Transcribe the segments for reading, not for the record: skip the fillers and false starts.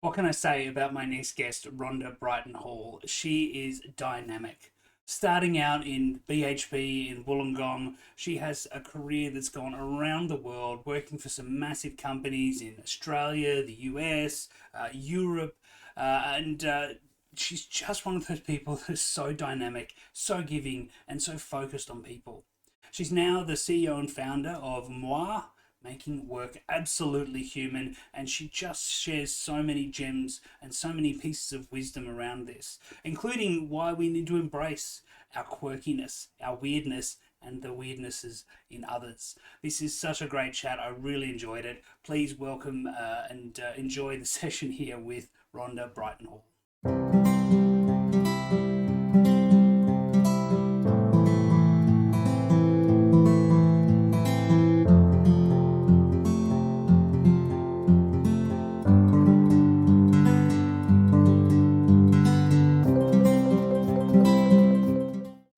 What can I say about my next guest, Rhonda Brighton Hall? She is dynamic. Starting out in BHP in Wollongong, she has a career that's gone around the world, working for some massive companies in Australia, the US, Europe, and she's just one of those people that's so dynamic, so giving, and so focused on people. She's now the CEO and founder of Moi, making work absolutely human, and she just shares so many gems and so many pieces of wisdom around this, including why we need to embrace our quirkiness, our weirdness, and the weirdnesses in others. This is such a great chat. I really enjoyed it. Please welcome and enjoy the session here with Rhonda Brighton Hall.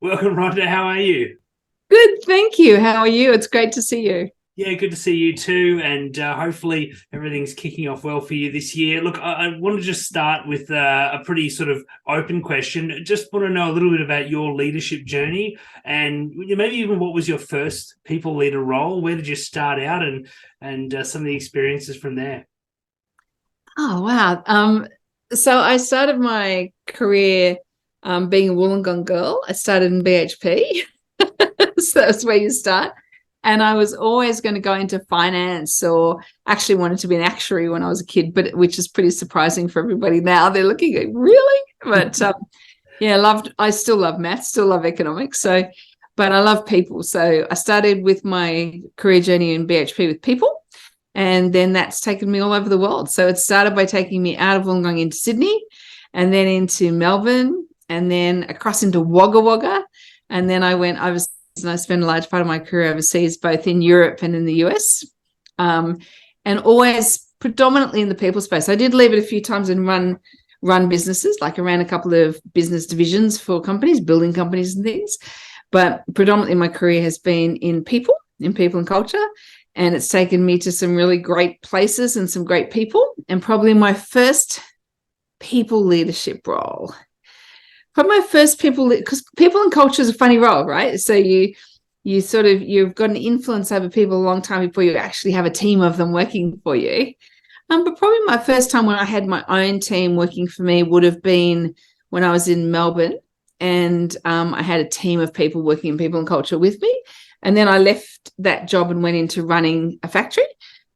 Welcome, Rhonda. How are you? Good, thank you. How are you? It's great to see you. Yeah, good to see you too, and hopefully everything's kicking off well for you this year. Look, I want to just start with a pretty sort of open question. Just want to know a little bit about your leadership journey, and maybe even what was your first people leader role? Where did you start out, and some of the experiences from there? Oh, wow. So I started my career being a Wollongong girl. I started in BHP. So that's where you start. And I was always going to go into finance, or actually wanted to be an actuary when I was a kid, but which is pretty surprising for everybody now. They're looking at, really? But yeah, I still love maths, still love economics. But I love people. So I started with my career journey in BHP with people. And then that's taken me all over the world. So it started by taking me out of Wollongong into Sydney, and then into Melbourne, and then across into Wagga Wagga. And then I went overseas, and I spent a large part of my career overseas, both in Europe and in the US, and always predominantly in the people space. I did leave it a few times and run businesses, like I ran a couple of business divisions for companies, building companies and things. But predominantly my career has been in people and culture. And it's taken me to some really great places and some great people. And probably my first people leadership role. Probably my first because people and culture is a funny role, right? So you've got an influence over people a long time before you actually have a team of them working for you. But probably my first time when I had my own team working for me would have been when I was in Melbourne, and I had a team of people working in people and culture with me. And then I left that job and went into running a factory.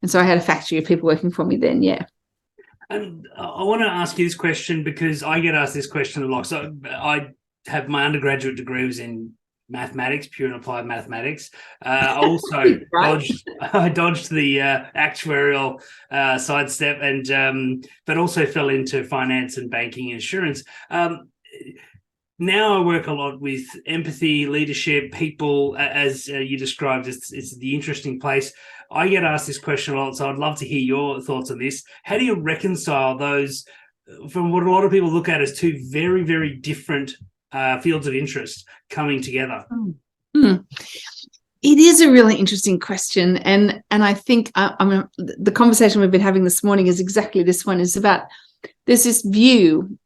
And so I had a factory of people working for me then, yeah. And I want to ask you this question because I get asked this question a lot. So I have my undergraduate degree was in mathematics, pure and applied mathematics. I also dodged the actuarial sidestep, and but also fell into finance and banking and insurance. Now I work a lot with empathy, leadership, people, as you described. It's the interesting place. I get asked this question a lot, so I'd love to hear your thoughts on this. How do you reconcile those, from what a lot of people look at as two very, very different fields of interest coming together? It is a really interesting question. And I think the conversation we've been having this morning is exactly this one, is about, there's this view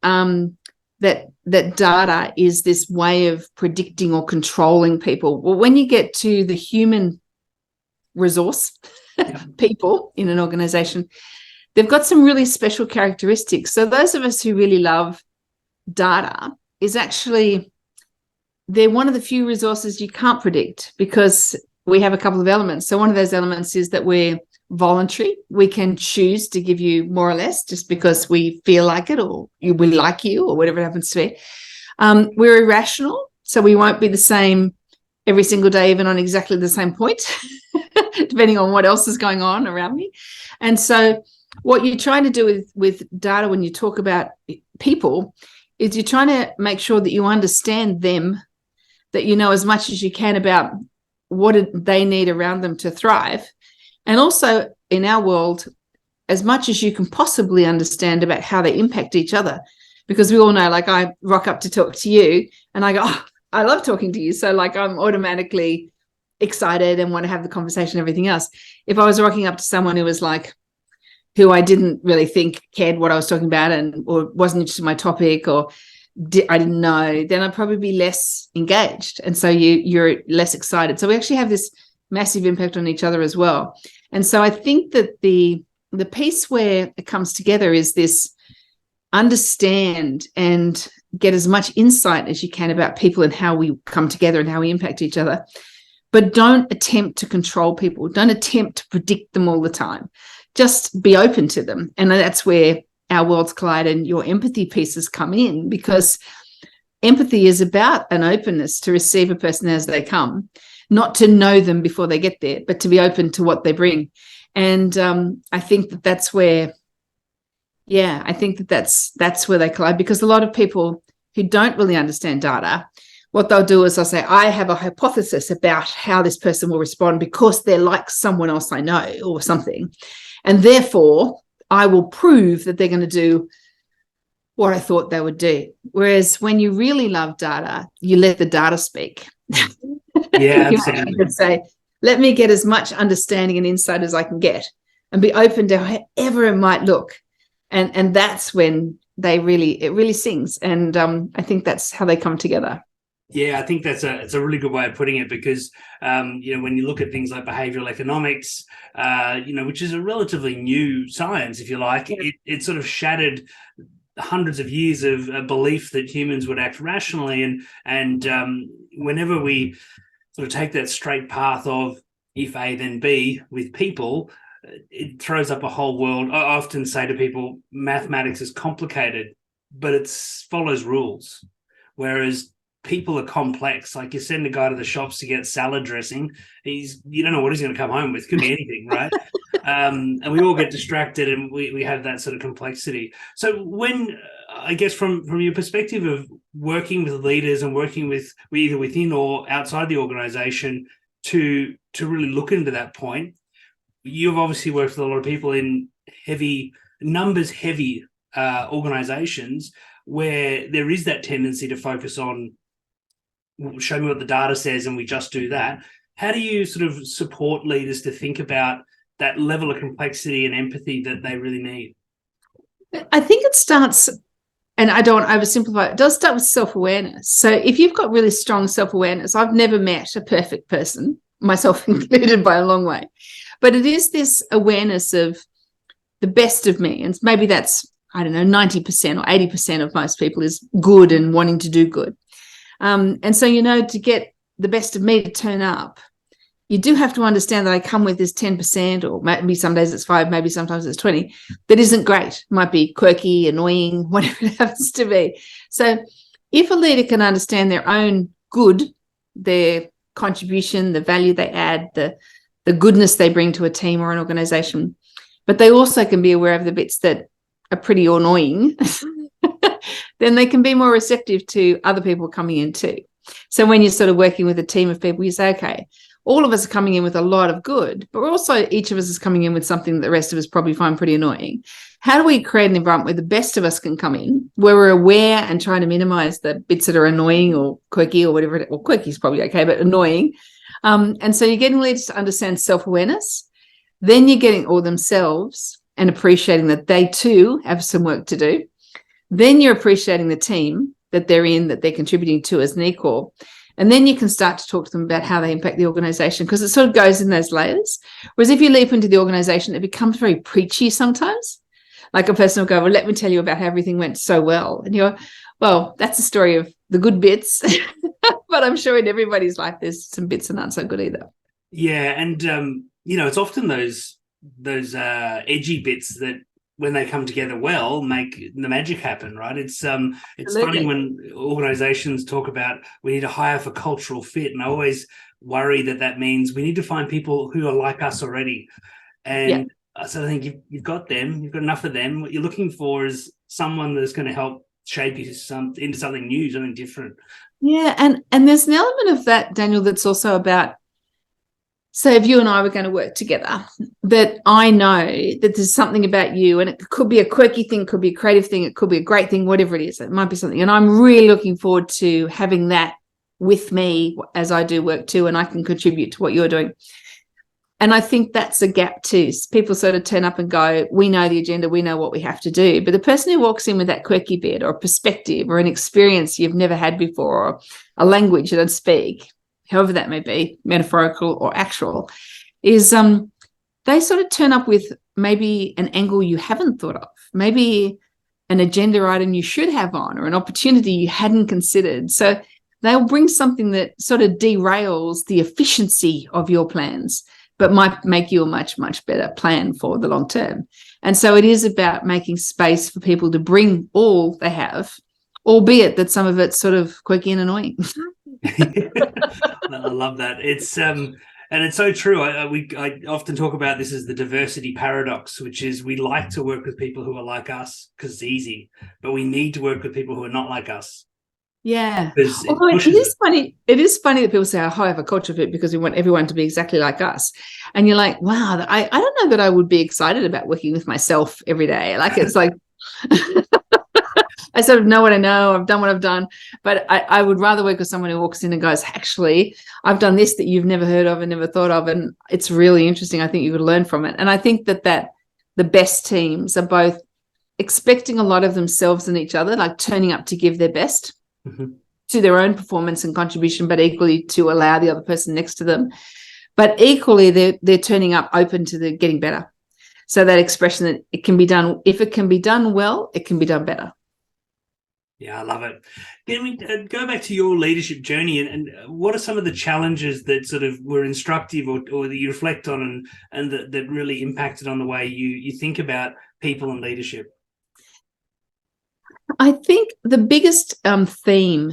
that data is this way of predicting or controlling people. Well, when you get to the human resource, people in an organization, they've got some really special characteristics. So those of us who really love data, is actually, they're one of the few resources you can't predict, because we have a couple of elements. So one of those elements is that we're voluntary. We can choose to give you more or less just because we feel like it, or we like you, or whatever it happens to be. We're irrational, so we won't be the same every single day, even on exactly the same point, depending on what else is going on around me. And so what you're trying to do with data when you talk about people is you're trying to make sure that you understand them, that you know as much as you can about what they need around them to thrive. And also in our world, as much as you can possibly understand about how they impact each other. Because we all know, like, I rock up to talk to you and I go, oh, I love talking to you. So like I'm automatically excited and want to have the conversation and everything else. If I was rocking up to someone who was like who I didn't really think cared what I was talking about or wasn't interested in my topic, or I didn't know, then I'd probably be less engaged. And so you're less excited. So we actually have this massive impact on each other as well. And so I think that the piece where it comes together is this: understand and get as much insight as you can about people and how we come together and how we impact each other. But don't attempt to control people. Don't attempt to predict them all the time. Just be open to them. And that's where our worlds collide and your empathy pieces come in, because empathy is about an openness to receive a person as they come, not to know them before they get there, but to be open to what they bring. And I think that that's where, I think that that's where they collide, because a lot of people who don't really understand data, what they'll do is they'll say, I have a hypothesis about how this person will respond because they're like someone else I know or something. And therefore, I will prove that they're going to do what I thought they would do. Whereas when you really love data, you let the data speak. Yeah, absolutely. You could say, let me get as much understanding and insight as I can get, and be open to however it might look. And that's when it really sings. And I think that's how they come together. Yeah, I think it's a really good way of putting it, because when you look at things like behavioral economics, which is a relatively new science, if you like, it sort of shattered hundreds of years of belief that humans would act rationally, and whenever we sort of take that straight path of if A then B with people, it throws up a whole world. I often say to people, mathematics is complicated, but it follows rules, whereas people are complex. Like, you send a guy to the shops to get salad dressing, you don't know what he's going to come home with. Could be anything, right? And we all get distracted, and we have that sort of complexity. So when, I guess from your perspective of working with leaders and working with either within or outside the organization to really look into that point, you've obviously worked with a lot of people in heavy organizations where there is that tendency to focus on, show me what the data says and we just do that. How do you sort of support leaders to think about that level of complexity and empathy that they really need? I think it starts, and I don't want to oversimplify, it does start with self-awareness. So if you've got really strong self-awareness, I've never met a perfect person, myself included by a long way, but it is this awareness of the best of me. And maybe that's, 90% or 80% of most people is good and wanting to do good. And so, to get the best of me to turn up, you do have to understand that I come with this 10%, or maybe some days it's 5, maybe sometimes it's 20, that isn't great. It might be quirky, annoying, whatever it happens to be. So if a leader can understand their own good, their contribution, the value they add, the goodness they bring to a team or an organization, but they also can be aware of the bits that are pretty annoying, then they can be more receptive to other people coming in too. So when you're sort of working with a team of people, you say, okay, all of us are coming in with a lot of good, but we're also, each of us is coming in with something that the rest of us probably find pretty annoying. How do we create an environment where the best of us can come in, where we're aware and trying to minimize the bits that are annoying or quirky or whatever, or quirky is probably okay, but annoying. And so you're getting leaders to understand self-awareness. Then you're getting all themselves and appreciating that they too have some work to do. Then you're appreciating the team that they're in, that they're contributing to as an equal. And then you can start to talk to them about how they impact the organization, because it sort of goes in those layers. Whereas if you leap into the organization, it becomes very preachy sometimes. Like a person will go, well, let me tell you about how everything went so well. And you're, well, that's a story of the good bits. But I'm sure in everybody's life, there's some bits that aren't so good either. Yeah. And, it's often those edgy bits that, when they come together well, make the magic happen, right? It's funny when organizations talk about we need to hire for cultural fit, and I always worry that means we need to find people who are like us already. And so I think you've got them, you've got enough of them. What you're looking for is someone that's going to help shape you into something new, something different. Yeah, and there's an element of that, Daniel, that's also about, so if you and I were going to work together, that I know that there's something about you, and it could be a quirky thing, it could be a creative thing, it could be a great thing, whatever it is, it might be something. And I'm really looking forward to having that with me as I do work too, and I can contribute to what you're doing. And I think that's a gap too. People sort of turn up and go, we know the agenda, we know what we have to do. But the person who walks in with that quirky bit or a perspective or an experience you've never had before, or a language you don't speak, however that may be, metaphorical or actual, is they sort of turn up with maybe an angle you haven't thought of, maybe an agenda item you should have on, or an opportunity you hadn't considered. So they'll bring something that sort of derails the efficiency of your plans, but might make you a much, much better plan for the long term. And so it is about making space for people to bring all they have, albeit that some of it's sort of quirky and annoying. I love that. It's and it's so true. I often talk about this as the diversity paradox, which is we like to work with people who are like us because it's easy, but we need to work with people who are not like us. Yeah. Although it is funny. It is funny that people say, oh, I have a culture fit because we want everyone to be exactly like us. And you're like, wow, I don't know that I would be excited about working with myself every day. Like, it's like, I sort of know what I know. I've done what I've done. But I would rather work with someone who walks in and goes, actually, I've done this that you've never heard of and never thought of. And it's really interesting. I think you could learn from it. And I think that the best teams are both expecting a lot of themselves and each other, like turning up to give their best. Mm-hmm. To their own performance and contribution, but equally to allow the other person next to them. But equally, they're turning up open to the getting better. So that expression that it can be done, if it can be done well, it can be done better. Yeah, I love it. Can we go back to your leadership journey and what are some of the challenges that sort of were instructive or that you reflect on and that really impacted on the way you think about people and leadership? I think the biggest theme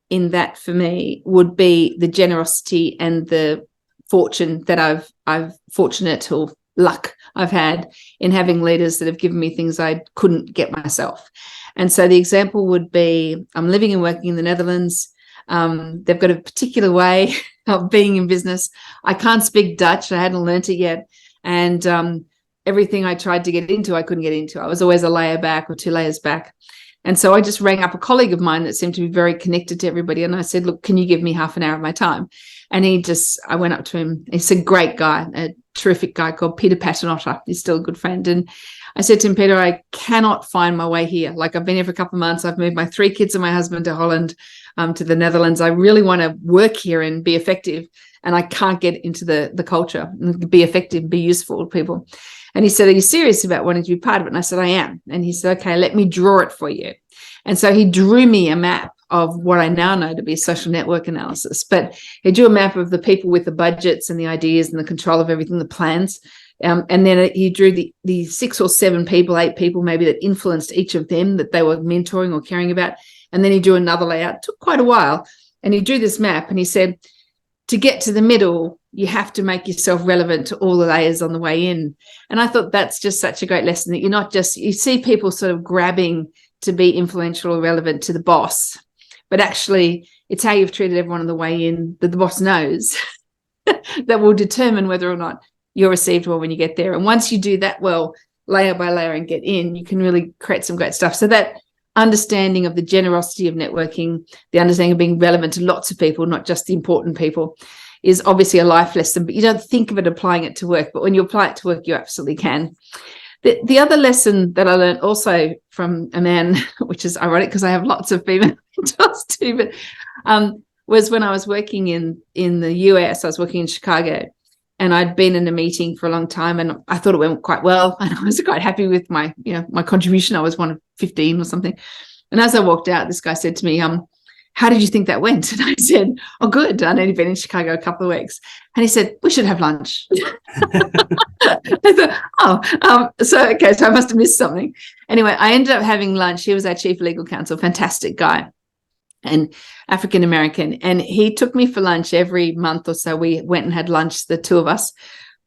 in that for me would be the generosity and the fortune that I've fortunate or luck I've had in having leaders that have given me things I couldn't get myself. And so the example would be I'm living and working in the Netherlands. They've got a particular way of being in business. I can't speak Dutch. I hadn't learnt it yet. And everything I tried to get into, I couldn't get into. I was always a layer back or 2 layers back. And so I just rang up a colleague of mine that seemed to be very connected to everybody. And I said, look, can you give me half an hour of my time? And I went up to him. He's a great guy, a terrific guy called Peter Paternotter. He's still a good friend. And I said to him, Peter, I cannot find my way here. Like, I've been here for a couple of months. I've moved my 3 kids and my husband to Holland, to the Netherlands. I really want to work here and be effective. And I can't get into the culture and be effective, be useful to people. And he said, are you serious about wanting to be part of it? And I said, I am. And he said, okay, let me draw it for you. And so he drew me a map of what I now know to be social network analysis. But he drew a map of the people with the budgets and the ideas and the control of everything, the plans. And then he drew the 6 or 7 people, 8 people maybe that influenced each of them that they were mentoring or caring about. And then he drew another layout. It took quite a while. And he drew this map and he said, to get to the middle, you have to make yourself relevant to all the layers on the way in. And I thought that's just such a great lesson, that you're not just, you see people sort of grabbing to be influential or relevant to the boss, but actually it's how you've treated everyone on the way in that the boss knows that will determine whether or not you're received well when you get there. And once you do that well, layer by layer, and get in, you can really create some great stuff. So that understanding of the generosity of networking, the understanding of being relevant to lots of people, not just the important people, is obviously a life lesson, but you don't think of it applying it to work. But when you apply it to work, you absolutely can. The other lesson that I learned also from a man, which is ironic because I have lots of female mentors too, but was when I was working in the US. I was working in Chicago, and I'd been in a meeting for a long time, and I thought it went quite well, and I was quite happy with my contribution. I was one of 15 or something. And as I walked out, this guy said to me, how did you think that went? And I said, oh, good. I'd only been in Chicago a couple of weeks. And he said, we should have lunch. I thought, so I must have missed something. Anyway, I ended up having lunch. He was our chief legal counsel, fantastic guy, and African-American. And he took me for lunch every month or so. We went and had lunch, the 2 of us,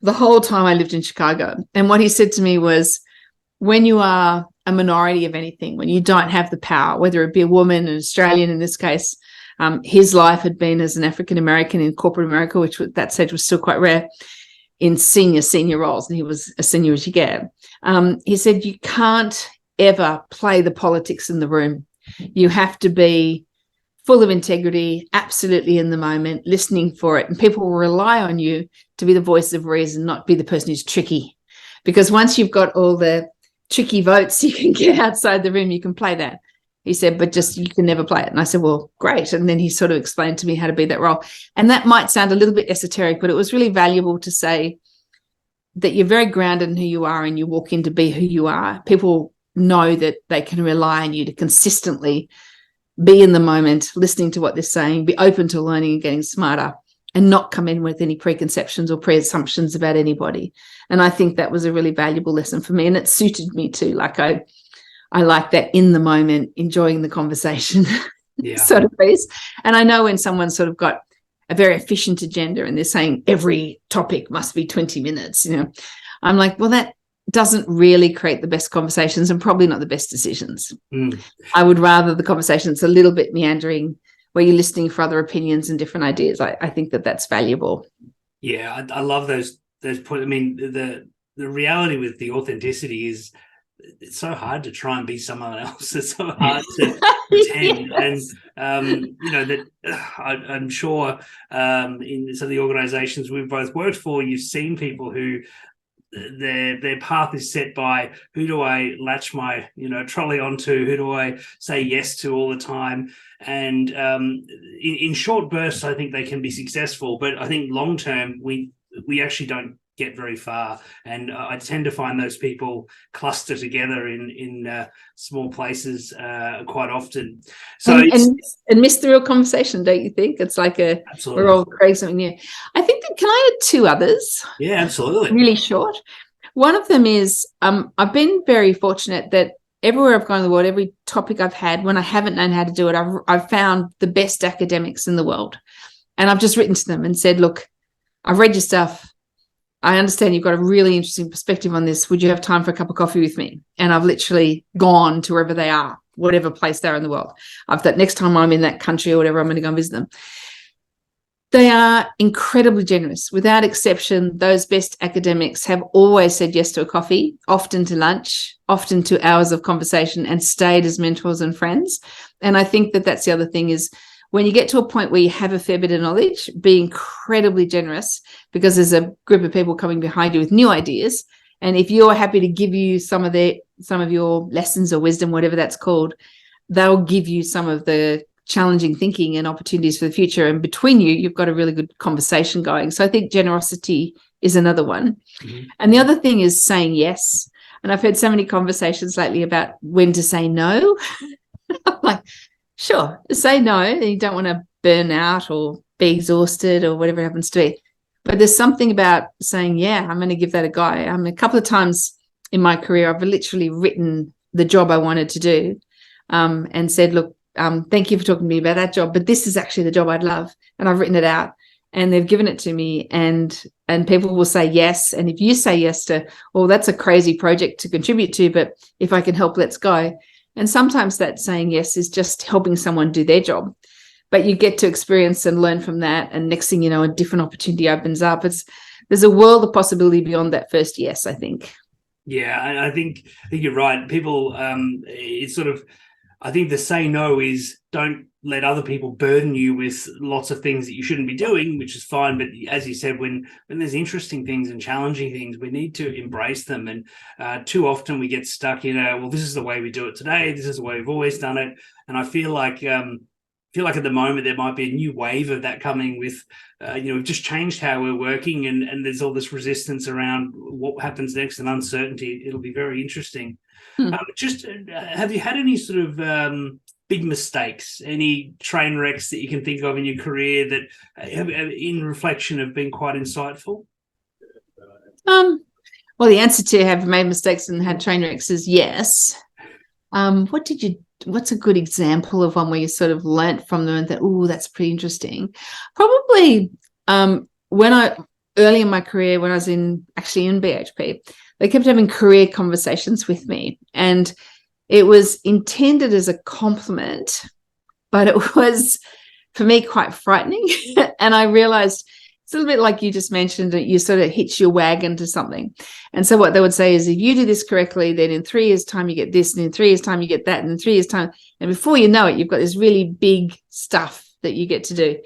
the whole time I lived in Chicago. And what he said to me was, when you are a minority of anything, when you don't have the power, whether it be a woman, an Australian in this case, his life had been as an African-American in corporate America, which at that stage was still quite rare, in senior roles, and he was as senior as you get. He said, you can't ever play the politics in the room. You have to be full of integrity, absolutely in the moment, listening for it. And people will rely on you to be the voice of reason, not be the person who's tricky. Because once you've got all the tricky votes you can get outside the room, you can play that. He said, but just you can never play it. And I said, well, great. And then he sort of explained to me how to be that role. And that might sound a little bit esoteric, but it was really valuable to say that you're very grounded in who you are and you walk in to be who you are. People know that they can rely on you to consistently be in the moment, listening to what they're saying, be open to learning and getting smarter, and not come in with any preconceptions or pre-assumptions about anybody. And I think that was a really valuable lesson for me. And it suited me too. Like I like that in the moment, enjoying the conversation sort of piece. And I know when someone's sort of got a very efficient agenda and they're saying every topic must be 20 minutes, I'm like, well, that doesn't really create the best conversations and probably not the best decisions. I would rather the conversation's a little bit meandering where you're listening for other opinions and different ideas. I think that that's valuable. Yeah, I love those points. I mean, the reality with the authenticity is it's so hard to try and be someone else. It's so hard to pretend. Yes. And, that I'm sure in some of the organizations we've both worked for, you've seen people who their path is set by who do I latch my trolley onto, who do I say yes to all the time, and in short bursts I think they can be successful, but I think long term we actually don't get very far, and I tend to find those people cluster together in small places quite often. So and miss the real conversation, don't you think? It's like absolutely. We're all creating something new. I think that, can I add two others? Yeah, absolutely. Really short. One of them is I've been very fortunate that everywhere I've gone in the world, every topic I've had, when I haven't known how to do it, I've found the best academics in the world, and I've just written to them and said, look, I've read your stuff. I understand you've got a really interesting perspective on this. Would you have time for a cup of coffee with me? And I've literally gone to wherever they are, whatever place they are in the world. I've thought next time I'm in that country or whatever, I'm going to go and visit them. They are incredibly generous. Without exception, those best academics have always said yes to a coffee, often to lunch, often to hours of conversation, and stayed as mentors and friends. And I think that that's the other thing is, when you get to a point where you have a fair bit of knowledge, be incredibly generous, because there's a group of people coming behind you with new ideas. And if you're happy to give you some of your lessons or wisdom, whatever that's called, they'll give you some of the challenging thinking and opportunities for the future. And between you've got a really good conversation going. So I think generosity is another one. Mm-hmm. And the other thing is saying yes. And I've had so many conversations lately about when to say no. I'm like, sure, say no. You don't want to burn out or be exhausted or whatever it happens to be. But there's something about saying, yeah, I'm going to give that a go. A couple of times in my career, I've literally written the job I wanted to do and said, look, thank you for talking to me about that job, but this is actually the job I'd love. And I've written it out and they've given it to me, and people will say yes. And if you say yes to, well, that's a crazy project to contribute to, but if I can help, let's go. And sometimes that saying yes is just helping someone do their job, but you get to experience and learn from that. And next thing you know, a different opportunity opens up. There's a world of possibility beyond that first yes, I think. Yeah, I think you're right. People, it's sort of, I think the say no is don't let other people burden you with lots of things that you shouldn't be doing, which is fine. But as you said, when there's interesting things and challenging things, we need to embrace them. And too often we get stuck in well, this is the way we do it today. This is the way we've always done it. And I feel like at the moment there might be a new wave of that coming with, we've just changed how we're working, and there's all this resistance around what happens next and uncertainty. It'll be very interesting. Have you had any sort of big mistakes, any train wrecks that you can think of in your career that in reflection have been quite insightful? Well, the answer to have made mistakes and had train wrecks is yes. What's a good example of one where you sort of learnt from them and thought, oh, that's pretty interesting? Probably early in my career, when I was actually in BHP, they kept having career conversations with me, and it was intended as a compliment, but it was for me quite frightening. And I realized It's a little bit like you just mentioned that you sort of hitch your wagon to something. And so what they would say is, if you do this correctly, then in 3 years' time you get this, and in 3 years' time you get that, and in 3 years' time, and before you know it, you've got this really big stuff that you get to do.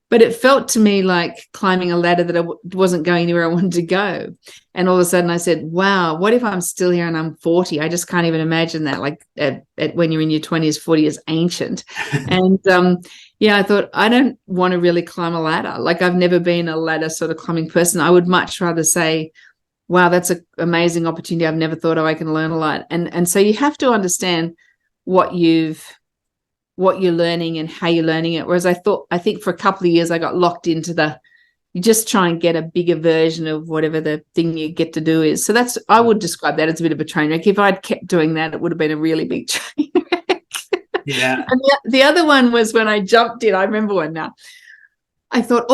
But it felt to me like climbing a ladder that I wasn't going anywhere I wanted to go. And all of a sudden I said, wow, what if I'm still here and I'm 40? I just can't even imagine that. Like when you're in your 20s, 40 is ancient. And I thought, I don't want to really climb a ladder. Like, I've never been a ladder sort of climbing person. I would much rather say, wow, that's an amazing opportunity. I've never thought, oh, I can learn a lot. And so you have to understand what you're learning and how you're learning it. Whereas I think for a couple of years I got locked into you just try and get a bigger version of whatever the thing you get to do is. So I would describe that as a bit of a train wreck. If I'd kept doing that, it would have been a really big train wreck. Yeah. And the other one was when I jumped in. I remember one now. I thought,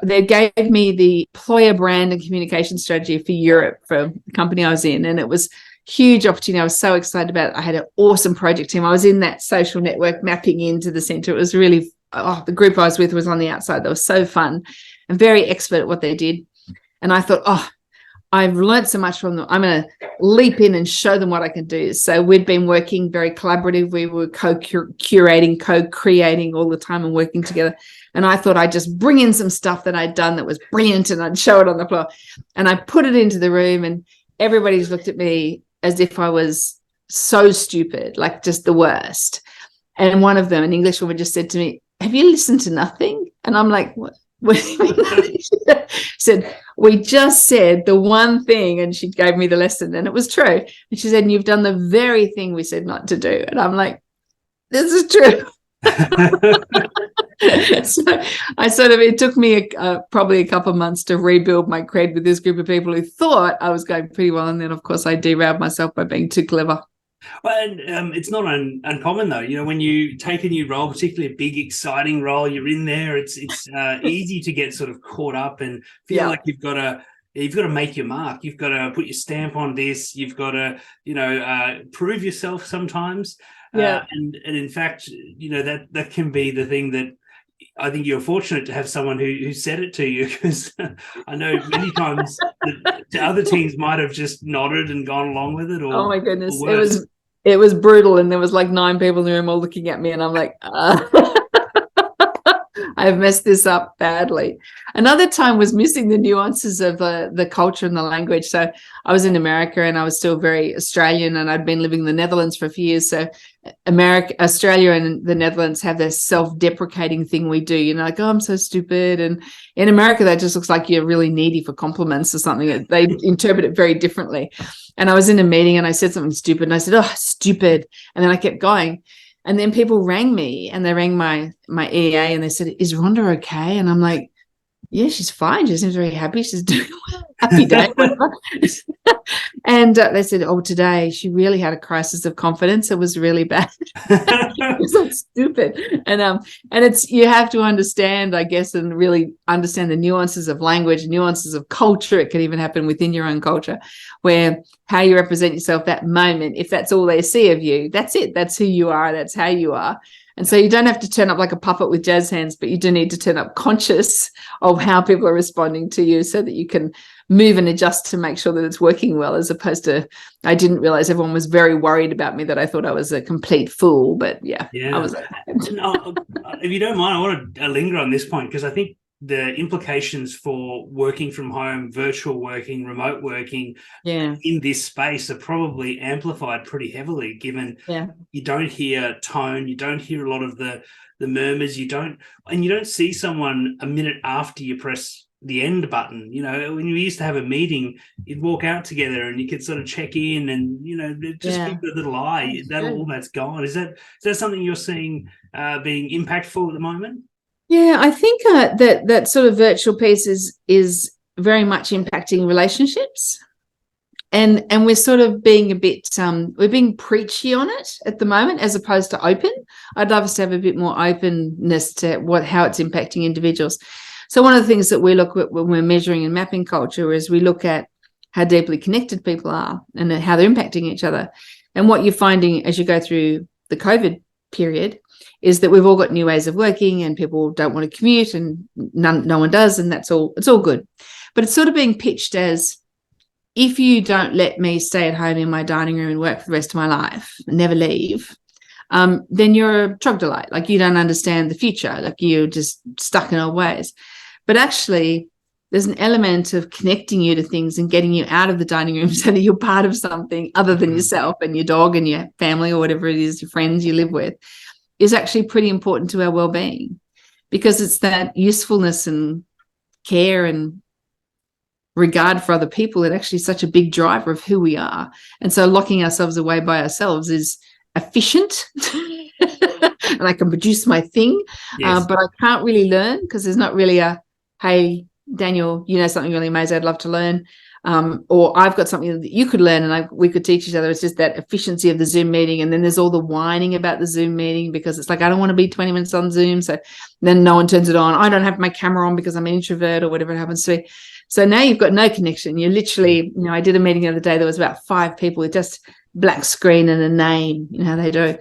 they gave me the employer brand and communication strategy for Europe for the company I was in. And it was huge opportunity. I was so excited about it. I had an awesome project team. I was in that social network mapping into the center. It was really, the group I was with was on the outside. They were so fun and very expert at what they did. And I thought, I've learned so much from them. I'm going to leap in and show them what I can do. So we'd been working very collaborative. We were co-curating, co-creating all the time and working together. And I thought I'd just bring in some stuff that I'd done that was brilliant and I'd show it on the floor. And I put it into the room and everybody's looked at me as if I was so stupid, like just the worst. And one of them, an English woman, just said to me, have you listened to nothing? And I'm like, what do you mean? She said, we just said the one thing, and she gave me the lesson, and it was true. And she said, and you've done the very thing we said not to do. And I'm like, this is true. So it took me probably a couple of months to rebuild my cred with this group of people who thought I was going pretty well. And then, of course, I derailed myself by being too clever. Well, and it's not uncommon, though. You know, when you take a new role, particularly a big, exciting role, you're in there. It's easy to get sort of caught up and feel like you've got to make your mark. You've got to put your stamp on this. You've got to, prove yourself sometimes. Yeah. And in fact, that can be the thing that I think you're fortunate to have someone who said it to you, because I know many times the other teams might have just nodded and gone along with it. Or, oh my goodness, it was brutal, and there was like 9 people in the room all looking at me, and I'm like, I've messed this up badly. Another time was missing the nuances of the culture and the language. So I was in America and I was still very Australian, and I'd been living in the Netherlands for a few years. So Australia and the Netherlands have this self-deprecating thing we do, like, oh, I'm so stupid. And in America, that just looks like you're really needy for compliments or something. They interpret it very differently. And I was in a meeting and I said something stupid, and I said, oh, stupid. And then I kept going. And then people rang me, and they rang my EA, and they said, is Rhonda okay? And I'm like, yeah, she's fine. She seems very happy. She's doing well. Happy day. And they said, oh, today she really had a crisis of confidence. It was really bad. It was so stupid. And it's, you have to understand, I guess, and really understand the nuances of language, nuances of culture. It can even happen within your own culture, where how you represent yourself that moment, if that's all they see of you, that's it. That's who you are. That's how you are. And so you don't have to turn up like a puppet with jazz hands, but you do need to turn up conscious of how people are responding to you, so that you can move and adjust to make sure that it's working well, as opposed to, I didn't realize everyone was very worried about me, that I thought I was a complete fool. But yeah. I was like, no, if you don't mind, I want to linger on this point, because I think the implications for working from home, virtual working, remote working in this space are probably amplified pretty heavily, given you don't hear tone, you don't hear a lot of the murmurs, you don't see someone a minute after you press the end button. When you used to have a meeting, you'd walk out together and you could sort of check in and, just keep a little eye. All that's gone. Is that something you're seeing being impactful at the moment? Yeah, I think that sort of virtual piece is very much impacting relationships, and we're sort of being a bit we're being preachy on it at the moment, as opposed to open. I'd love us to have a bit more openness to how it's impacting individuals. So one of the things that we look at when we're measuring and mapping culture is we look at how deeply connected people are and how they're impacting each other. And what you're finding as you go through the COVID period is that we've all got new ways of working and people don't want to commute and no one does, and it's all good. But it's sort of being pitched as, if you don't let me stay at home in my dining room and work for the rest of my life and never leave, then you're a troglodyte. Like, you don't understand the future. Like, you're just stuck in old ways. But actually, there's an element of connecting you to things and getting you out of the dining room so that you're part of something other than yourself and your dog and your family or whatever it is, your friends you live with, is actually pretty important to our well-being, because it's that usefulness and care and regard for other people that actually is such a big driver of who we are. And so locking ourselves away by ourselves is efficient and I can produce my thing, Yes. but I can't really learn, because there's not really a, hey, Daniel, you know something really amazing, I'd love to learn, or I've got something that you could learn and we could teach each other. It's just that efficiency of the Zoom meeting. And then there's all the whining about the Zoom meeting, because it's like, I don't want to be 20 minutes on Zoom, so then no one turns it on. I don't have my camera on because I'm an introvert or whatever it happens to be. So now you've got no connection. You're literally, I did a meeting the other day, there was about 5 people with just black screen and a name, how they do.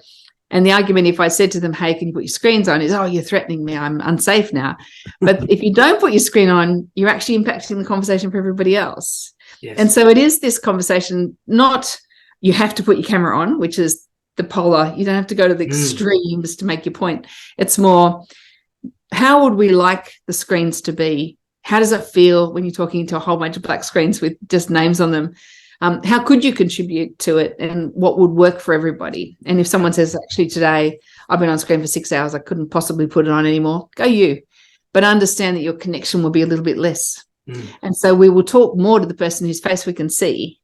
And the argument, if I said to them, hey, can you put your screens on, is, oh, you're threatening me, I'm unsafe now. But if you don't put your screen on, you're actually impacting the conversation for everybody else. Yes. And so it is this conversation, not you have to put your camera on, which is the polar, you don't have to go to the extremes to make your point. It's more, how would we like the screens to be? How does it feel when you're talking to a whole bunch of black screens with just names on them? How could you contribute to it, and what would work for everybody? And if someone says, actually, today I've been on screen for 6 hours, I couldn't possibly put it on anymore, go you. But understand that your connection will be a little bit less. And so we will talk more to the person whose face we can see,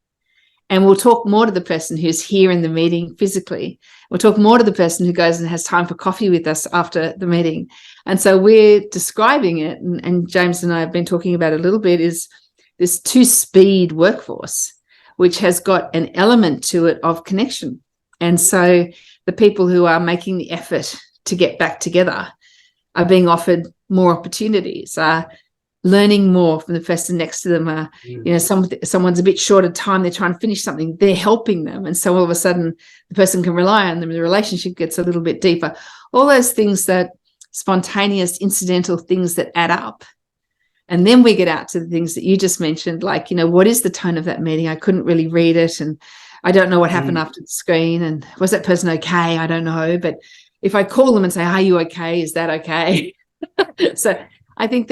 and we'll talk more to the person who's here in the meeting physically. We'll talk more to the person who goes and has time for coffee with us after the meeting. And so we're describing it, and James and I have been talking about it a little bit, is this 2-speed workforce, which has got an element to it of connection. And so the people who are making the effort to get back together are being offered more opportunities, learning more from the person next to them. Someone's a bit short of time, they're trying to finish something, they're helping them. And so all of a sudden the person can rely on them, the relationship gets a little bit deeper. All those things, that spontaneous, incidental things that add up. And then we get out to the things that you just mentioned, like, what is the tone of that meeting? I couldn't really read it, and I don't know what happened after the screen, and was that person okay? I don't know. But if I call them and say, are you okay? Is that okay? So I think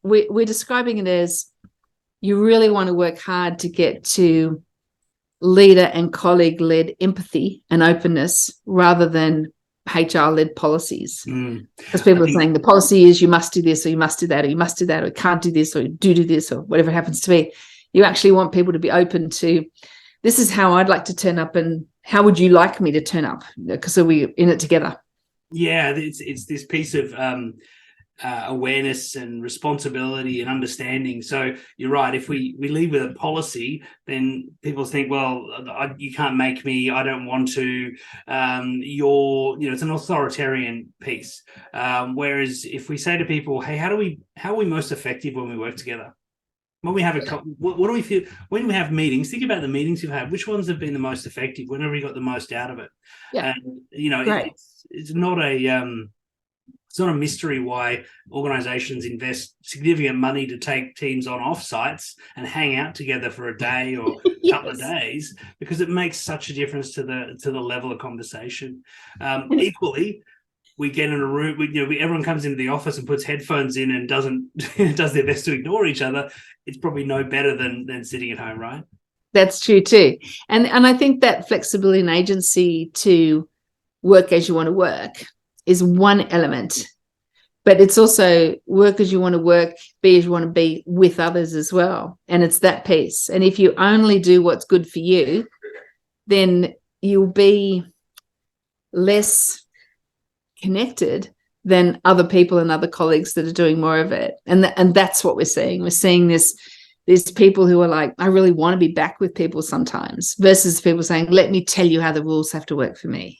we're describing it as, you really want to work hard to get to leader and colleague-led empathy and openness, rather than HR-led policies. Because people are saying the policy is you must do this, or you must do that, or you must do that, or you can't do this, or you do this, or whatever it happens to be. You actually want people to be open to, this is how I'd like to turn up, and how would you like me to turn up? Because we're in it together. Yeah, it's this piece of awareness and responsibility and understanding. So you're right, if we lead with a policy, then people think, well, you can't make me, I don't want to, it's an authoritarian piece. Whereas if we say to people, hey, how are we most effective when we work together? When we have what do we feel when we have meetings? Think about the meetings you've had. Which ones have been the most effective? When have we got the most out of it? Yeah. And it's not a mystery why organizations invest significant money to take teams on offsites and hang out together for a day or a couple of days, because it makes such a difference to the level of conversation. Equally, we get in a room, everyone comes into the office and puts headphones in and does their best to ignore each other. It's probably no better than sitting at home, right? That's true too. And I think that flexibility and agency to work as you want to work is one element, but it's also work as you want to work, be as you want to be with others as well. And it's that piece. And if you only do what's good for you, then you'll be less connected than other people and other colleagues that are doing more of it. And that's what we're seeing. We're seeing these people who are like, I really want to be back with people sometimes, versus people saying, let me tell you how the rules have to work for me.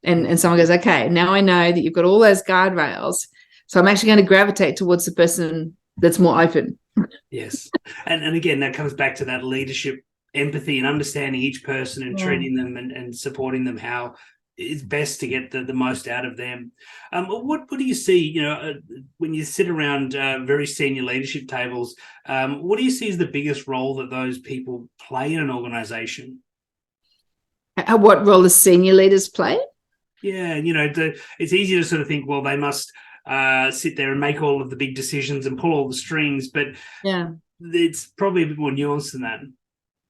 And someone goes, okay, now I know that you've got all those guardrails, so I'm actually going to gravitate towards the person that's more open. Yes. And again, that comes back to that leadership, empathy, and understanding each person and treating them and supporting them how it's best to get the most out of them. What do you see, when you sit around very senior leadership tables, what do you see as the biggest role that those people play in an organization? What role the senior leaders play? Yeah, it's easy to sort of think, well, they must sit there and make all of the big decisions and pull all the strings, but Yeah. it's probably a bit more nuanced than that.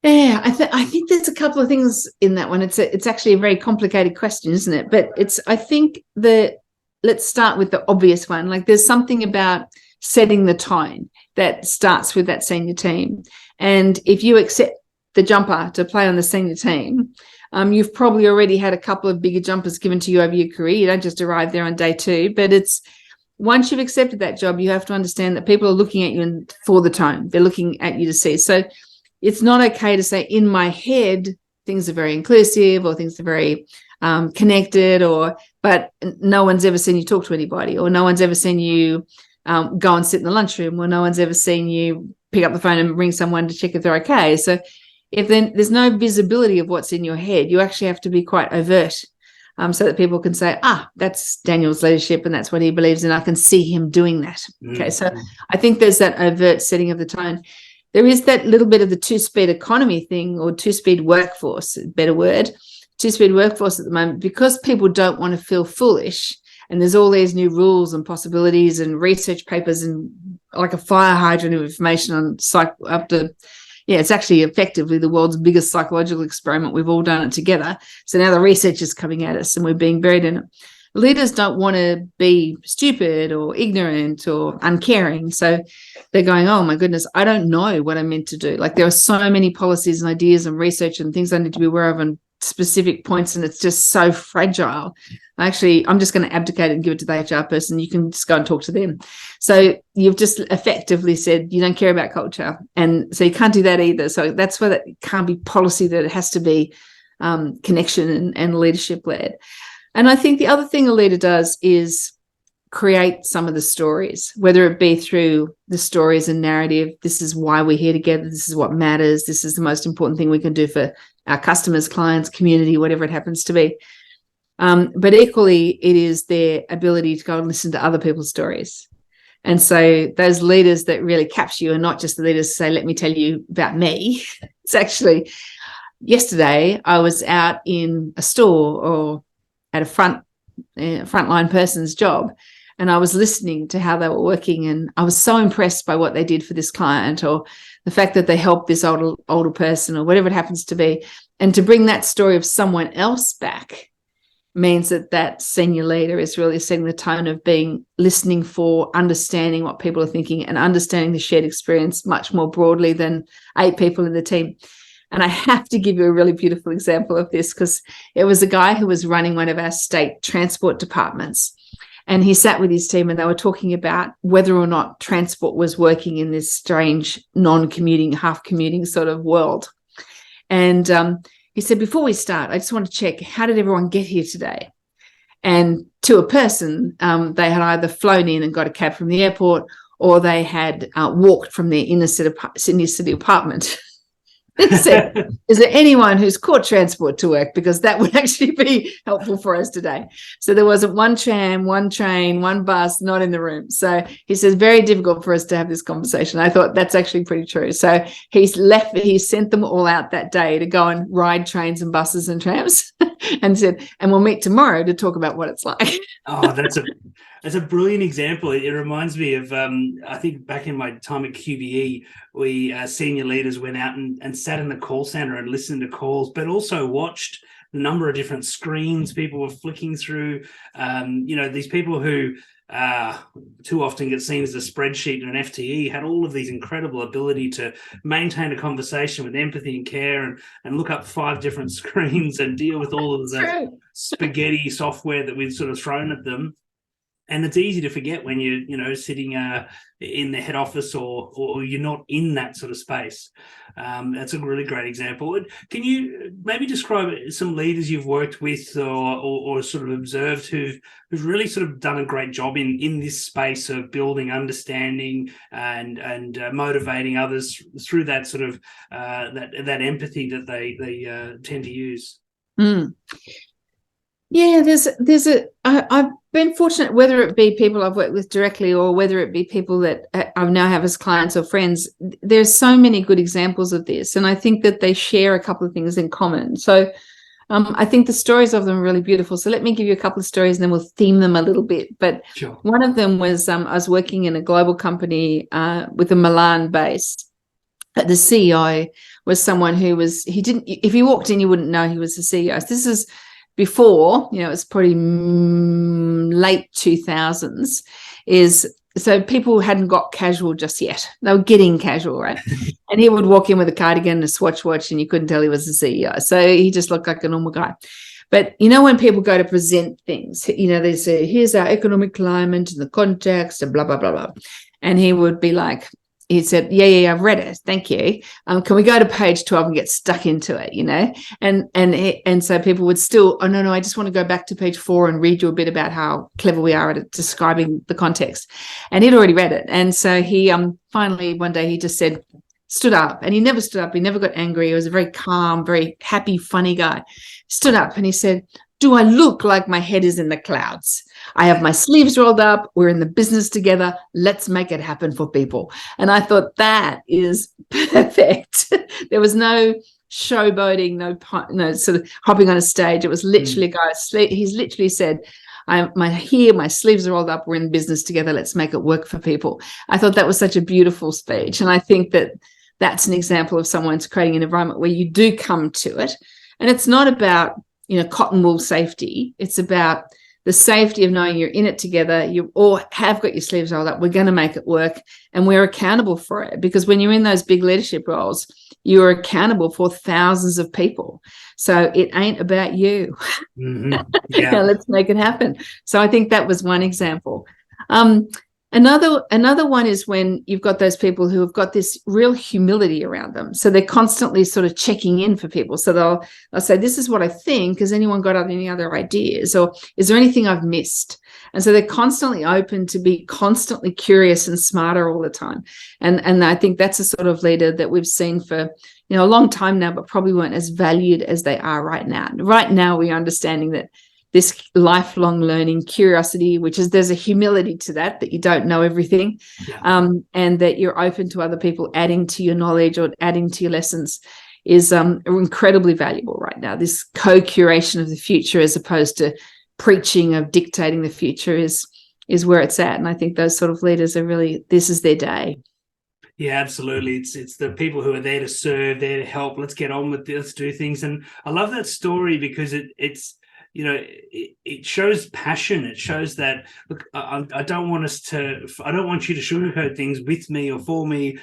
Yeah, I think there's a couple of things in that one. It's actually a very complicated question, isn't it? But I think let's start with the obvious one. Like, there's something about setting the tone that starts with that senior team. And if you accept the jumper to play on the senior team, you've probably already had a couple of bigger jumpers given to you over your career. You don't just arrive there on day two, but it's once you've accepted that job, you have to understand that people are looking at you for the tone. They're looking at you to see. So it's not okay to say, in my head, things are very inclusive or things are very connected, but no one's ever seen you talk to anybody, or no one's ever seen you go and sit in the lunchroom, or no one's ever seen you pick up the phone and ring someone to check if they're okay. So if then there's no visibility of what's in your head, you actually have to be quite overt, so that people can say, that's Daniel's leadership and that's what he believes in. I can see him doing that. Okay, so I think there's that overt setting of the tone. There is that little bit of the two-speed economy thing, or two-speed workforce, better word, two-speed workforce at the moment, because people don't want to feel foolish. And there's all these new rules and possibilities and research papers and like a fire hydrant of information on it's actually effectively the world's biggest psychological experiment. We've all done it together. So now the research is coming at us and we're being buried in it. Leaders don't want to be stupid or ignorant or uncaring. So they're going, oh my goodness, I don't know what I'm meant to do. Like, there are so many policies and ideas and research and things I need to be aware of and specific points, and it's just so fragile. Actually, I'm just going to abdicate and give it to the HR person. You can just go and talk to them. So you've just effectively said you don't care about culture. And so you can't do that either. So that's why that can't be policy, that it has to be connection and leadership led. And I think the other thing a leader does is create some of the stories, whether it be through the stories and narrative. This is why we're here together. This is what matters. This is the most important thing we can do for our customers, clients, community, whatever it happens to be. But equally, it is their ability to go and listen to other people's stories. And so those leaders that really capture you are not just the leaders who say, let me tell you about me. It's actually, yesterday I was out in a store or at a frontline person's job, and I was listening to how they were working, and I was so impressed by what they did for this client, or the fact that they helped this older person, or whatever it happens to be. And to bring that story of someone else back means that senior leader is really setting the tone of listening for, understanding what people are thinking, and understanding the shared experience much more broadly than 8 people in the team. And I have to give you a really beautiful example of this, because it was a guy who was running one of our state transport departments. And he sat with his team and they were talking about whether or not transport was working in this strange non-commuting, half-commuting sort of world. And he said, before we start, I just want to check, how did everyone get here today? And to a person, they had either flown in and got a cab from the airport, or they had walked from their inner city apartment. He said, is there anyone who's caught transport to work? Because that would actually be helpful for us today. So there wasn't one tram, one train, one bus, not in the room. So he says, very difficult for us to have this conversation. I thought that's actually pretty true. So he sent them all out that day to go and ride trains and buses and trams and said, and we'll meet tomorrow to talk about what it's like. Oh, that's a brilliant example. It reminds me of, I think back in my time at QBE, we senior leaders went out and sat in the call center and listened to calls, but also watched the number of different screens people were flicking through. These people who too often get seen as a spreadsheet and an FTE had all of these incredible ability to maintain a conversation with empathy and care and look up 5 different screens and deal with all of the spaghetti software that we've sort of thrown at them. And it's easy to forget when you're sitting in the head office or you're not in that sort of space. That's a really great example. Can you maybe describe some leaders you've worked with or sort of observed who've really sort of done a great job in this space of building understanding and motivating others through that sort of that empathy that they tend to use? Mm. Yeah, I've been fortunate, whether it be people I've worked with directly or whether it be people that I now have as clients or friends. There's so many good examples of this, and I think that they share a couple of things in common. So I think the stories of them are really beautiful. So let me give you a couple of stories, and then we'll theme them a little bit. But Sure. one of them was I was working in a global company with a Milan base. The CEO was someone who was, he didn't, if you walked in, you wouldn't know he was the CEO. So this is before, you know, it's probably late 2000s, is so people hadn't got casual just yet. They were getting casual, right? And he would walk in with a cardigan and a Swatch watch, and you couldn't tell he was the CEO. So he just looked like a normal guy. But you know, when people go to present things, you know, they say, here's our economic climate and the context and blah, blah, blah, blah. And he would be like, he said, yeah, I've read it. Thank you. Can we go to page 12 and get stuck into it, you know? And so people would still, oh, no, I just want to go back to page 4 and read you a bit about how clever we are at describing the context. And he'd already read it. And so he finally one day he just said, stood up, and he never stood up. He never got angry. He was a very calm, very happy, funny guy. Stood up and he said, do I look like my head is in the clouds? I have my sleeves rolled up. We're in the business together. Let's make it happen for people. And I thought that is perfect. There was no showboating, no sort of hopping on a stage. It was literally a guy. He's literally said, my sleeves are rolled up. We're in business together. Let's make it work for people. I thought that was such a beautiful speech. And I think that that's an example of someone's creating an environment where you do come to it. And it's not about, you know, cotton wool safety. It's about the safety of knowing you're in it together. You all have got your sleeves rolled up. We're going to make it work, and we're accountable for it, because when you're in those big leadership roles, you're accountable for thousands of people. So it ain't about you. Yeah. Let's make it happen. So I think that was one example. Another one is when you've got those people who have got this real humility around them. So they're constantly sort of checking in for people. So they'll say, this is what I think. Has anyone got any other ideas? Or is there anything I've missed? And so they're constantly open to be constantly curious and smarter all the time. And I think that's a sort of leader that we've seen for, you know, a long time now, but probably weren't as valued as they are right now. Right now, we're understanding that this lifelong learning, curiosity, which is, there's a humility to that you don't know everything, and that you're open to other people adding to your knowledge or adding to your lessons, is incredibly valuable right now. This co-curation of the future, as opposed to preaching of dictating the future, is where it's at. And I think those sort of leaders are really, this is their day. Yeah, absolutely. It's the people who are there to serve, there to help. Let's get on with this, let's do things. And I love that story because it's, you know, it shows passion. It shows that, look, I don't want you to sugarcoat things with me or for me.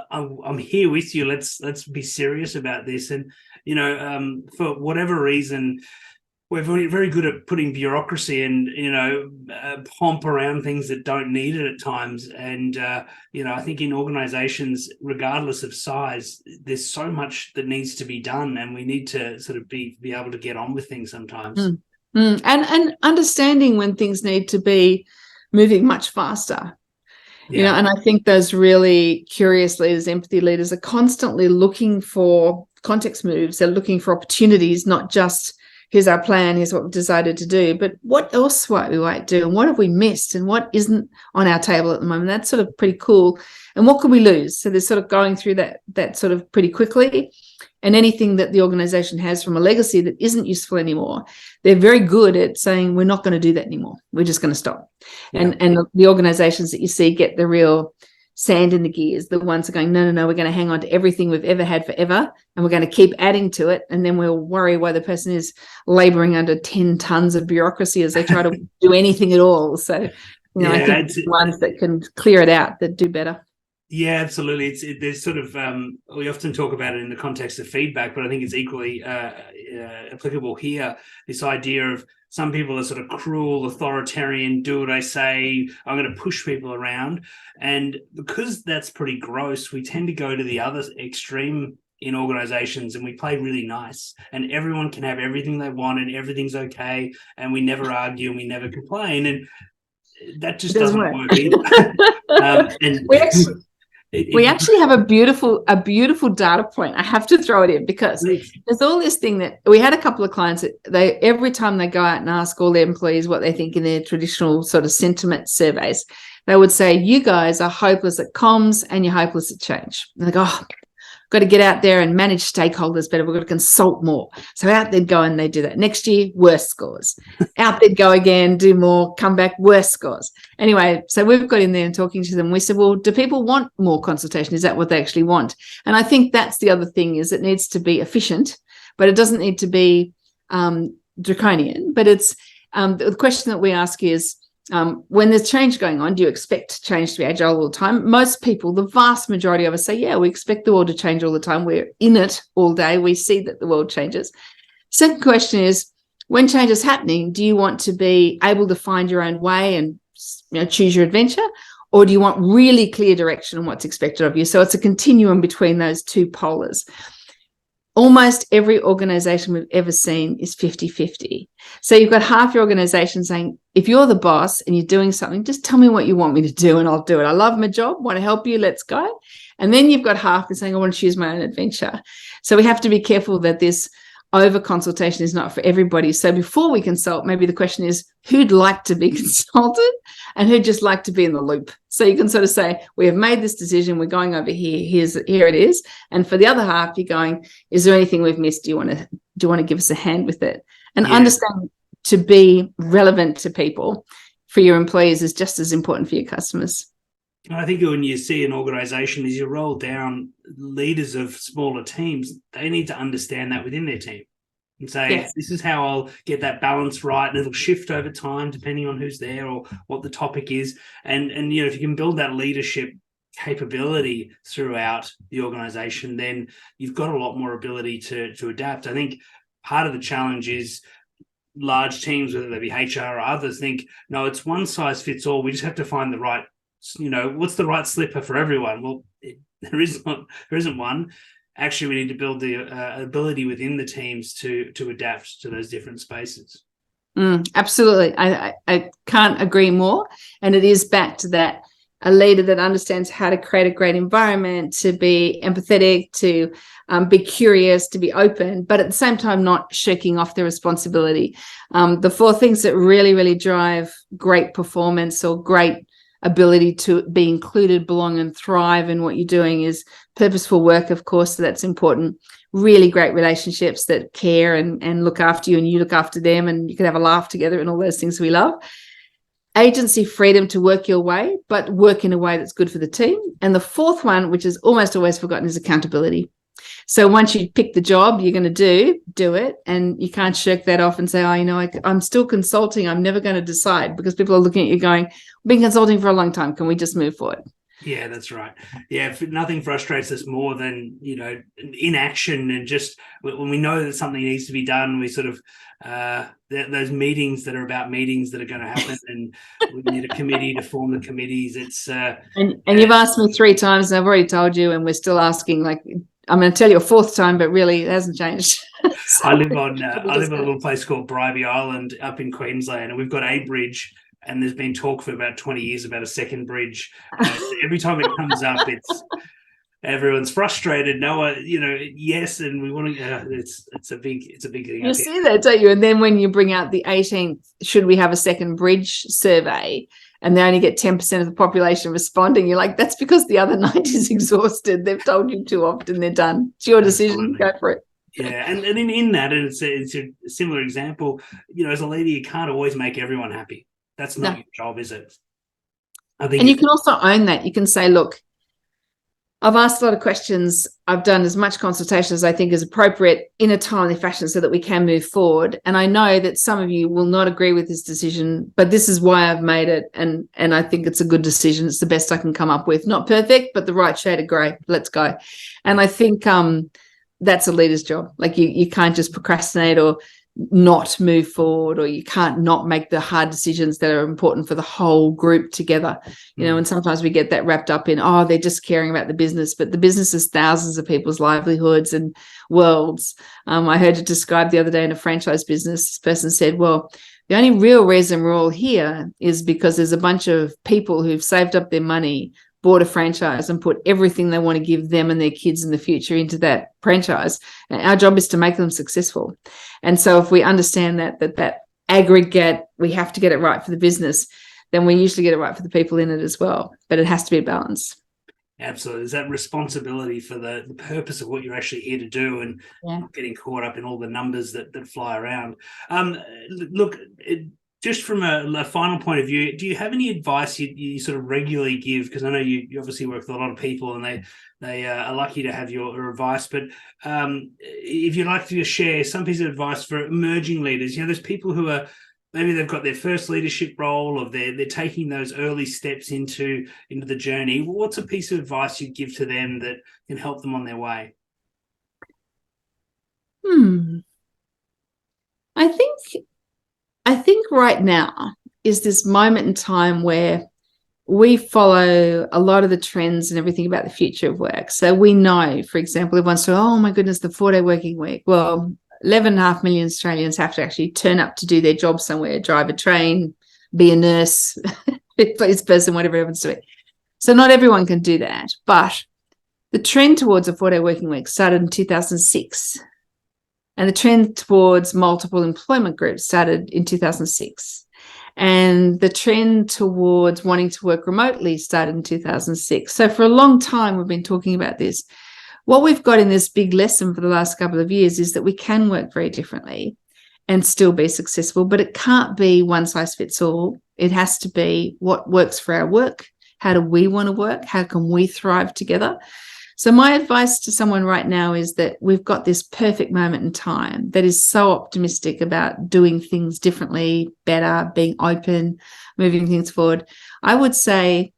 I'm here with you. Let's be serious about this. And, you know, for whatever reason, we're very, very good at putting bureaucracy and, you know, pomp around things that don't need it at times. And, you know, I think in organizations, regardless of size, there's so much that needs to be done, and we need to sort of be able to get on with things sometimes. And understanding when things need to be moving much faster. Yeah. You know, and I think those really curious leaders, empathy leaders, are constantly looking for context moves. They're looking for opportunities, not just here's our plan, here's what we've decided to do, but what else might we do, and what have we missed, and what isn't on our table at the moment. That's sort of pretty cool. And what could we lose? So they're sort of going through that sort of pretty quickly. And anything that the organization has from a legacy that isn't useful anymore, they're very good at saying, we're not going to do that anymore. We're just going to stop. Yeah. And the organizations that you see get the real sand in the gears, the ones that are going, no, we're going to hang on to everything we've ever had forever, and we're going to keep adding to it, and then we'll worry why the person is laboring under 10 tons of bureaucracy as they try to do anything at all. So, you know, I think the ones that can clear it out, that do better. Yeah, absolutely. There's sort of, we often talk about it in the context of feedback, but I think it's equally applicable here. This idea of some people are sort of cruel, authoritarian, do what I say, I'm going to push people around. And because that's pretty gross, we tend to go to the other extreme in organizations, and we play really nice, and everyone can have everything they want, and everything's okay, and we never argue and we never complain. And that just doesn't work either. We actually have a beautiful data point. I have to throw it in because there's all this thing that we had a couple of clients that they every time they go out and ask all their employees what they think in their traditional sort of sentiment surveys, they would say, you guys are hopeless at comms and you're hopeless at change. And they go, oh, got to get out there and manage stakeholders better. We've got to consult more. So out they'd go and they do that. Next year, worse scores. Out they'd go again, do more, come back, worse scores. Anyway, so we've got in there and talking to them. We said, well, do people want more consultation? Is that what they actually want? And I think that's the other thing is it needs to be efficient, but it doesn't need to be draconian. But it's the question that we ask is, when there's change going on, do you expect change to be agile all the time? Most people, the vast majority of us say, yeah, we expect the world to change all the time. We're in it all day. We see that the world changes. Second question is, when change is happening, do you want to be able to find your own way and choose your adventure? Or do you want really clear direction on what's expected of you? So it's a continuum between those two polars. Almost every organization we've ever seen is 50-50. So you've got half your organization saying, if you're the boss and you're doing something, just tell me what you want me to do and I'll do it. I love my job, want to help you, let's go. And then you've got half that's saying, I want to choose my own adventure. So we have to be careful that this over consultation is not for everybody. So before we consult, maybe the question is, who'd like to be consulted and who'd just like to be in the loop? So you can sort of say, we have made this decision, we're going over here, here it is. And for the other half, you're going, is there anything we've missed? Do you want to give us a hand with it? And understand to be relevant to people for your employees is just as important for your customers. I think when you see an organization, as you roll down leaders of smaller teams, they need to understand that within their team and say, this is how I'll get that balance right. And it'll shift over time depending on who's there or what the topic is. And if you can build that leadership capability throughout the organization, then you've got a lot more ability to adapt. I think part of the challenge is large teams, whether they be HR or others, think, no, it's one size fits all. We just have to find the right, what's the right slipper for everyone? Well, there isn't one. Actually, we need to build the ability within the teams to adapt to those different spaces. Absolutely. I can't agree more. And it is back to that, a leader that understands how to create a great environment, to be empathetic, to be curious, to be open, but at the same time, not shaking off their responsibility. The four things that really, really drive great performance or great ability to be included, belong, and thrive in what you're doing is purposeful work, of course, so that's important. Really great relationships that care and look after you and you look after them and you can have a laugh together and all those things we love. Agency freedom to work your way, but work in a way that's good for the team. And the fourth one, which is almost always forgotten, is accountability. So once you pick the job you're going to do it, and you can't shirk that off and say, I'm still consulting, I'm never going to decide, because people are looking at you going, we've been consulting for a long time, can we just move forward? Yeah, that's right. Yeah, nothing frustrates us more than, inaction, and just when we know that something needs to be done, we sort of, those meetings that are about meetings that are going to happen, and we need a committee to form the committees. It's and you've asked me 3 times and I've already told you, and we're still asking, like, I'm going to tell you a 4th time, but really it hasn't changed. So I live on a little place called Bribie Island up in Queensland, and we've got a bridge, and there's been talk for about 20 years about a second bridge. Every time it comes up, everyone's frustrated. No, yes, and we want to. It's a big thing. You see that, don't you? And then when you bring out the 18th, should we have a second bridge survey? And they only get 10% of the population responding. You're like, that's because the other 90 is exhausted. They've told you too often. They're done. It's your decision. Go for it. Yeah, and in that, and it's a similar example. As a leader, you can't always make everyone happy. That's not your job, is it? I think, and you can also own that. You can say, look, I've asked a lot of questions. I've done as much consultation as I think is appropriate in a timely fashion so that we can move forward. And I know that some of you will not agree with this decision, but this is why I've made it. And I think it's a good decision. It's the best I can come up with. Not perfect, but the right shade of grey. Let's go. And I think that's a leader's job. Like you can't just procrastinate or not move forward, or you can't not make the hard decisions that are important for the whole group together. And sometimes we get that wrapped up in, they're just caring about the business, but the business is thousands of people's livelihoods and worlds. I heard it described the other day in a franchise business. This person said, well, the only real reason we're all here is because there's a bunch of people who've saved up their money, bought a franchise and put everything they want to give them and their kids in the future into that franchise. And our job is to make them successful. And so if we understand that aggregate, we have to get it right for the business, then we usually get it right for the people in it as well. But it has to be a balance. Absolutely. There's that responsibility for the purpose of what you're actually here to do, and not getting caught up in all the numbers that fly around. Look, just from a final point of view, do you have any advice you sort of regularly give? Because I know you obviously work with a lot of people, and they are lucky to have your advice. But if you'd like to share some piece of advice for emerging leaders, there's people who are, maybe they've got their first leadership role, or they're taking those early steps into the journey. What's a piece of advice you'd give to them that can help them on their way? I think right now is this moment in time where we follow a lot of the trends and everything about the future of work. So we know, for example, everyone's saying, oh my goodness, the 4-day working week. Well, 11.5 million Australians have to actually turn up to do their job somewhere, drive a train, be a nurse, police person, whatever it happens to be. So not everyone can do that. But the trend towards a 4-day working week started in 2006. And the trend towards multiple employment groups started in 2006. And the trend towards wanting to work remotely started in 2006. So for a long time, we've been talking about this. What we've got in this big lesson for the last couple of years is that we can work very differently and still be successful, but it can't be one size fits all. It has to be what works for our work. How do we want to work? How can we thrive together? So my advice to someone right now is that we've got this perfect moment in time that is so optimistic about doing things differently, better, being open, moving things forward. I would say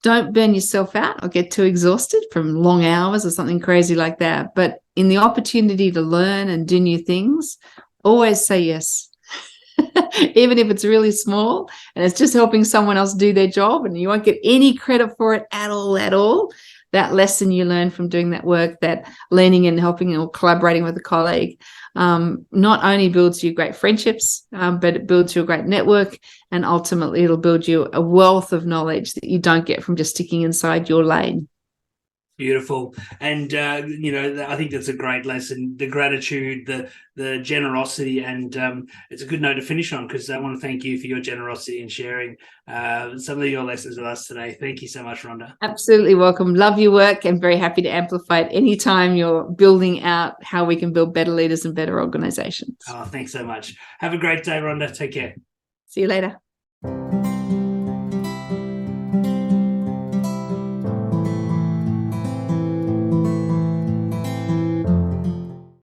don't burn yourself out or get too exhausted from long hours or something crazy like that. But in the opportunity to learn and do new things, always say yes. Even if it's really small and it's just helping someone else do their job and you won't get any credit for it at all. That lesson you learn from doing that work, that learning and helping or collaborating with a colleague, not only builds you great friendships, but it builds you a great network, and ultimately it'll build you a wealth of knowledge that you don't get from just sticking inside your lane. Beautiful. And, I think that's a great lesson, the gratitude, the generosity, and it's a good note to finish on, because I want to thank you for your generosity and sharing some of your lessons with us today. Thank you so much, Rhonda. Absolutely welcome. Love your work and very happy to amplify it anytime you're building out how we can build better leaders and better organizations. Oh, thanks so much. Have a great day, Rhonda. Take care. See you later.